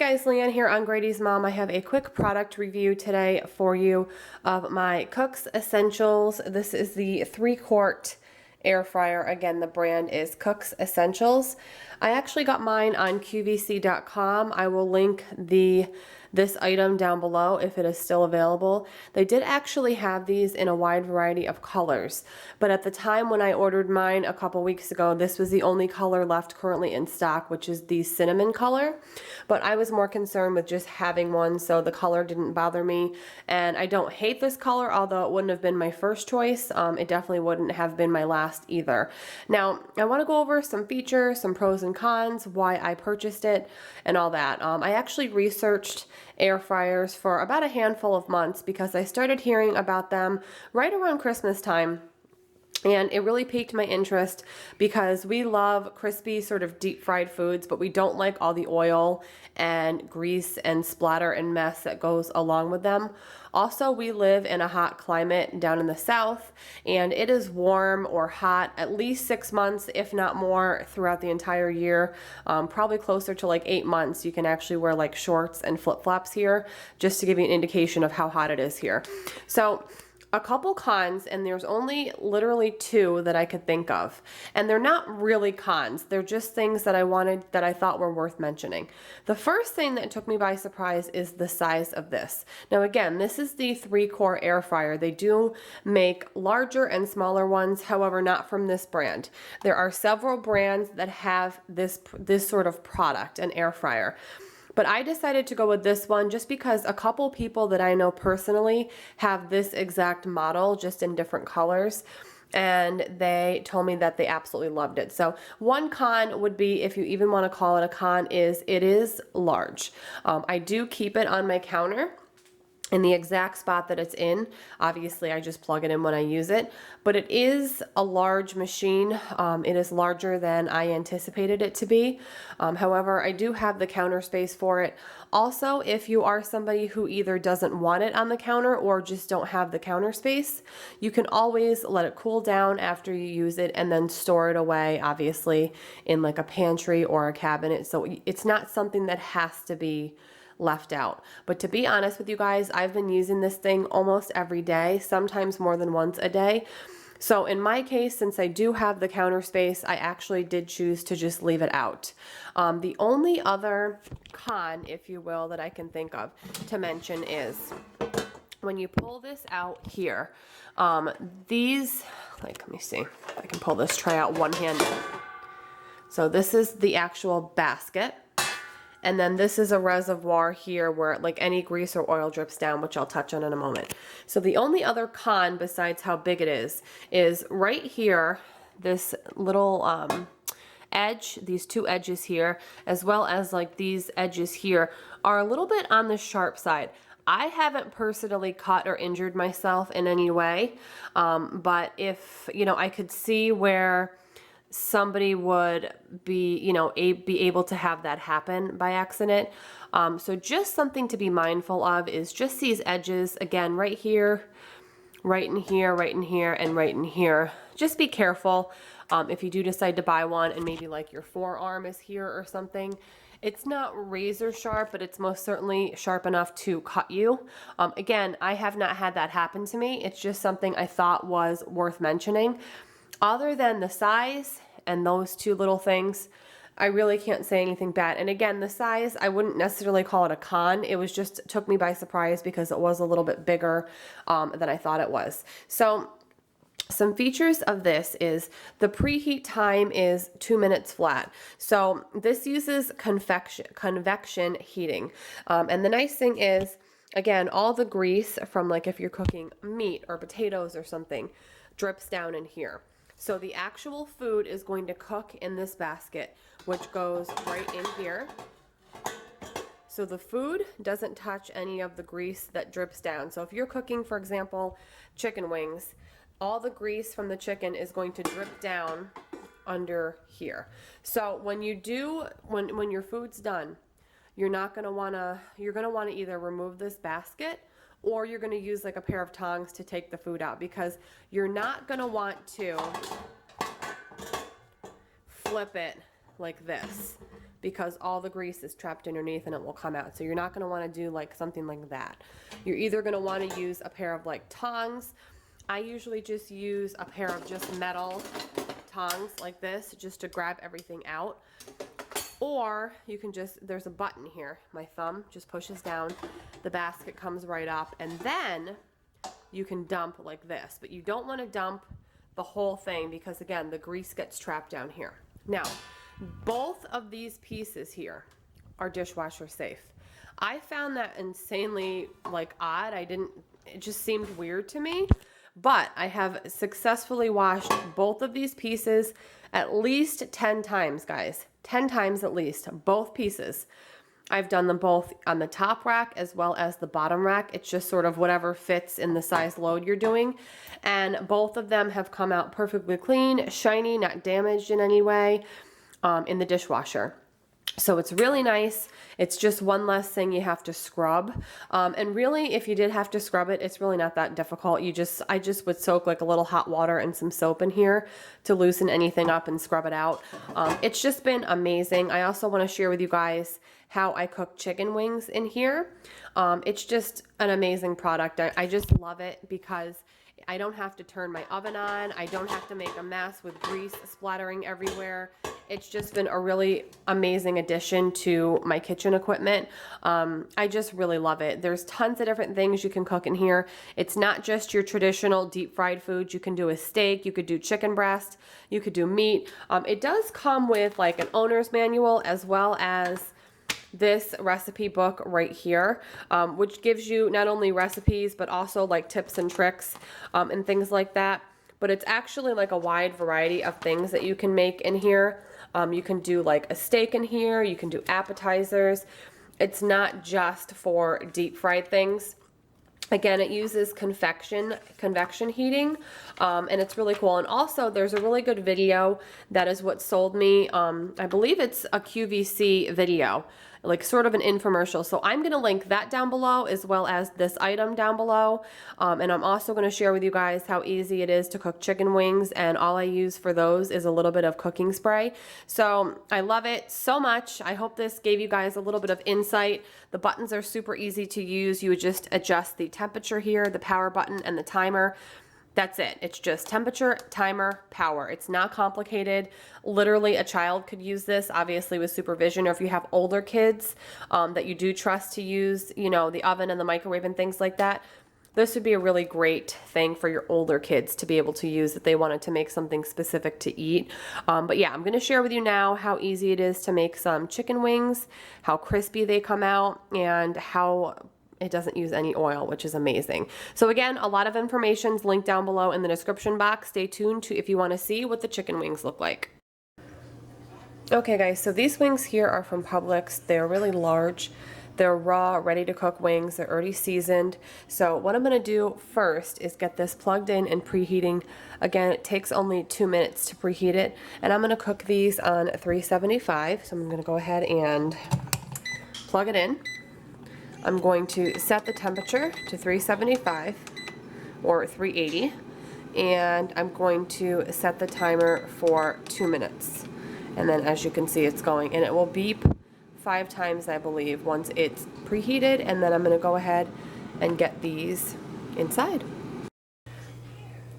guys, Leanne here on Grady's Mom. I have a quick product review today for you of my Cook's Essentials. This is the 3-quart air fryer. Again, the brand is Cook's Essentials. I actually got mine on QVC.com. I will link this item down below if it is still available. They did actually have these in a wide variety of colors, but at the time when I ordered mine a couple weeks ago, this was the only color left currently in stock, which is the cinnamon color. But I was more concerned with just having one, so the color didn't bother me. And I don't hate this color, although it wouldn't have been my first choice. It definitely wouldn't have been my last either. Now, I want to go over some features, some pros and cons, why I purchased it, and all that. I actually researched air fryers for about a handful of months because I started hearing about them right around Christmas time. And it really piqued my interest because we love crispy sort of deep fried foods, but we don't like all the oil and grease and splatter and mess that goes along with them. Also, we live in a hot climate down in the south, and it is warm or hot at least 6 months, if not more, throughout the entire year. Probably closer to like 8 months. You can actually wear like shorts and flip-flops here, just to give you an indication of how hot it is here. So a couple cons, and there's only literally 2 that I could think of. And they're not really cons. They're just things that I thought were worth mentioning. The first thing that took me by surprise is the size of this. Now again, this is the 3-quart air fryer. They do make larger and smaller ones, however, not from this brand. There are several brands that have this sort of product, an air fryer. But I decided to go with this one just because a couple people that I know personally have this exact model, just in different colors, and they told me that they absolutely loved it. So one con would be, if you even want to call it a con, is it is large. I do keep it on my counter in the exact spot that it's in. Obviously, I just plug it in when I use it, but it is a large machine. It is larger than I anticipated it to be. However, I do have the counter space for it. Also, if you are somebody who either doesn't want it on the counter or just don't have the counter space, you can always let it cool down after you use it and then store it away, obviously, in like a pantry or a cabinet. So it's not something that has to be left out. But to be honest with you guys, I've been using this thing almost every day, sometimes more than once a day. So in my case, since I do have the counter space, I actually did choose to just leave it out. The only other con, if you will, that I can think of to mention is when you pull this out here, let me see if I can pull this tray out one-handed. So this is the actual basket. And then this is a reservoir here where like any grease or oil drips down, which I'll touch on in a moment. So the only other con besides how big it is right here, this little edge, these 2 edges here, as well as like these edges here, are a little bit on the sharp side. I haven't personally cut or injured myself in any way, but if, I could see where somebody would be, be able to have that happen by accident. So just something to be mindful of is just these edges, again, right here, right in here, right in here, and right in here. Just be careful if you do decide to buy one and maybe like your forearm is here or something. It's not razor sharp, but it's most certainly sharp enough to cut you. Again, I have not had that happen to me. It's just something I thought was worth mentioning. Other than the size and those 2 little things, I really can't say anything bad. And again, the size, I wouldn't necessarily call it a con. It was just took me by surprise because it was a little bit bigger than I thought it was. So some features of this is the preheat time is 2 minutes flat. So this uses convection heating. And the nice thing is, again, all the grease from like if you're cooking meat or potatoes or something drips down in here. So the actual food is going to cook in this basket, which goes right in here. So the food doesn't touch any of the grease that drips down. So if you're cooking, for example, chicken wings, all the grease from the chicken is going to drip down under here. So when your food's done, you're going to want to either remove this basket or you're going to use like a pair of tongs to take the food out, because you're not going to want to flip it like this because all the grease is trapped underneath and it will come out. So you're not going to want to do like something like that. You're either going to want to use a pair of like tongs. I usually just use a pair of just metal tongs like this just to grab everything out. Or you can just, there's a button here. My thumb just pushes down, the basket comes right up, and then you can dump like this. But you don't want to dump the whole thing because again, the grease gets trapped down here. Now, both of these pieces here are dishwasher safe. I found that insanely like odd. It just seemed weird to me. But I have successfully washed both of these pieces at least 10 times, guys. 10 times at least, both pieces. I've done them both on the top rack as well as the bottom rack. It's just sort of whatever fits in the size load you're doing. And both of them have come out perfectly clean, shiny, not damaged in any way in the dishwasher. So it's really nice. It's just one less thing you have to scrub. And really, if you did have to scrub it, it's really not that difficult. I just would soak like a little hot water and some soap in here to loosen anything up and scrub it out. It's just been amazing. I also want to share with you guys how I cook chicken wings in here. It's just an amazing product. I just love it because I don't have to turn my oven on. I don't have to make a mess with grease splattering everywhere. It's just been a really amazing addition to my kitchen equipment. I just really love it. There's tons of different things you can cook in here. It's not just your traditional deep fried foods. You can do a steak, you could do chicken breast, you could do meat. It does come with like an owner's manual as well as this recipe book right here, which gives you not only recipes, but also like tips and tricks and things like that. But it's actually like a wide variety of things that you can make in here. You can do like a steak in here. You can do appetizers. It's not just for deep fried things. Again, it uses convection heating, and it's really cool. And also, there's a really good video that is what sold me. I believe it's a QVC video, like sort of an infomercial. So I'm going to link that down below as well as this item down below. And I'm also going to share with you guys how easy it is to cook chicken wings. And all I use for those is a little bit of cooking spray. So I love it so much. I hope this gave you guys a little bit of insight. The buttons are super easy to use. You would just adjust the temperature here, the power button, and the timer. That's it. It's just temperature, timer, power. It's not complicated. Literally, a child could use this, obviously with supervision, or if you have older kids that you do trust to use, you know, the oven and the microwave and things like that. This would be a really great thing for your older kids to be able to use if they wanted to make something specific to eat. But yeah, I'm going to share with you now how easy it is to make some chicken wings, how crispy they come out, and how it doesn't use any oil, which is amazing. So again, a lot of information is linked down below in the description box. Stay tuned if you want to see what the chicken wings look like. Okay guys, so these wings here are from Publix. They're really large. They're raw, ready to cook wings. They're already seasoned. So what I'm going to do first is get this plugged in and preheating. Again, it takes only 2 minutes to preheat it. And I'm going to cook these on 375. So I'm going to go ahead and plug it in. I'm going to set the temperature to 375 or 380, and I'm going to set the timer for 2 minutes. And then as you can see, it's going, and it will beep 5 times, I believe, once it's preheated, and then I'm going to go ahead and get these inside.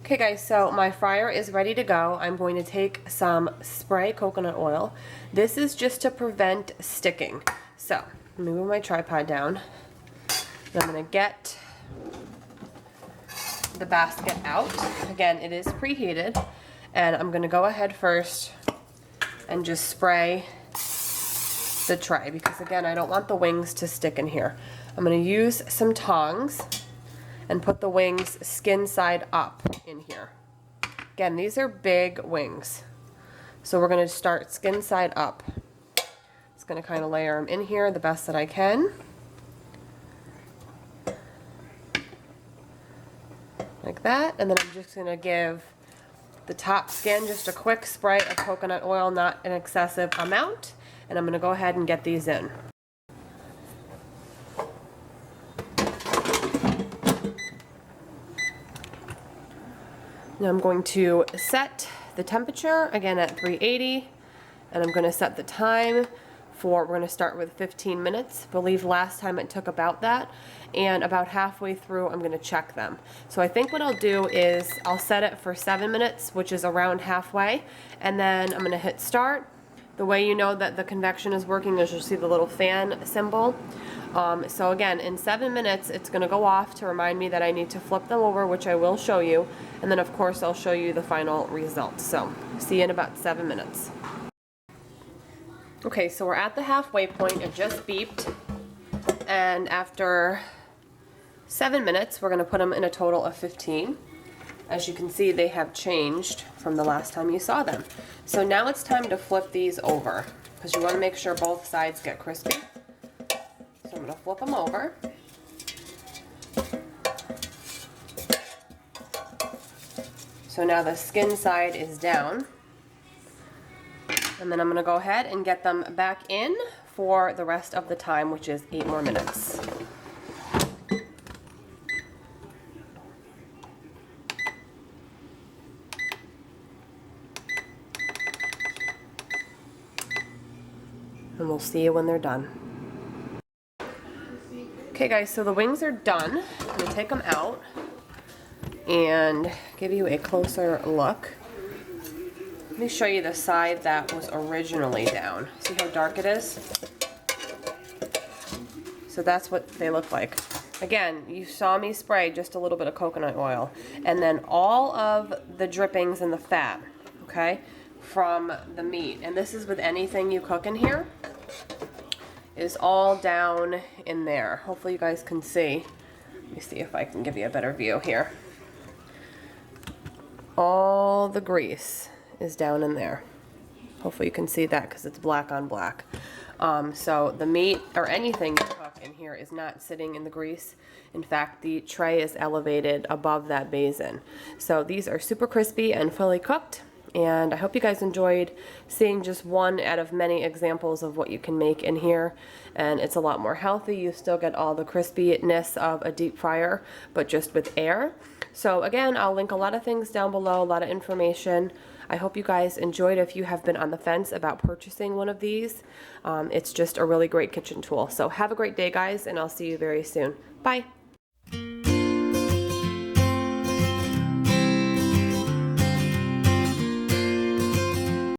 Okay guys, so my fryer is ready to go. I'm going to take some spray coconut oil. This is just to prevent sticking. So let me move my tripod down. And I'm going to get the basket out. Again, it is preheated. And I'm going to go ahead first and just spray the tray because, again, I don't want the wings to stick in here. I'm going to use some tongs and put the wings skin side up in here. Again, these are big wings. So we're going to start skin side up. Just going to kind of layer them in here the best that I can. Like that. And then I'm just going to give the top skin just a quick spray of coconut oil, not an excessive amount. And I'm going to go ahead and get these in. Now I'm going to set the temperature again at 380. And I'm going to set the time for, we're going to start with 15 minutes. I believe last time it took about that. And about halfway through, I'm going to check them. So I think what I'll do is I'll set it for 7 minutes, which is around halfway. And then I'm going to hit start. The way you know that the convection is working is you'll see the little fan symbol. So again, in 7 minutes, it's going to go off to remind me that I need to flip them over, which I will show you. And then, of course, I'll show you the final results. So see you in about 7 minutes. Okay, so we're at the halfway point. It just beeped. And after 7 minutes, we're going to put them in a total of 15. As you can see, they have changed from the last time you saw them. So now it's time to flip these over because you want to make sure both sides get crispy. So I'm going to flip them over. So now the skin side is down. And then I'm going to go ahead and get them back in for the rest of the time, which is 8 more minutes. And we'll see you when they're done. Okay guys, so the wings are done. I'm going to take them out and give you a closer look. Let me show you the side that was originally down. See how dark it is? So that's what they look like. Again, you saw me spray just a little bit of coconut oil. And then all of the drippings and the fat, okay, from the meat. And this is with anything you cook in here, is all down in there. Hopefully you guys can see. Let me see if I can give you a better view here. All the grease is down in there. Hopefully you can see that because it's black on black. So the meat or anything you cook in here is not sitting in the grease. In fact, the tray is elevated above that basin. So these are super crispy and fully cooked. And I hope you guys enjoyed seeing just one out of many examples of what you can make in here. And it's a lot more healthy. You still get all the crispiness of a deep fryer, but just with air. So again, I'll link a lot of things down below, a lot of information. I hope you guys enjoyed. If you have been on the fence about purchasing one of these, it's just a really great kitchen tool. So have a great day, guys, and I'll see you very soon. Bye.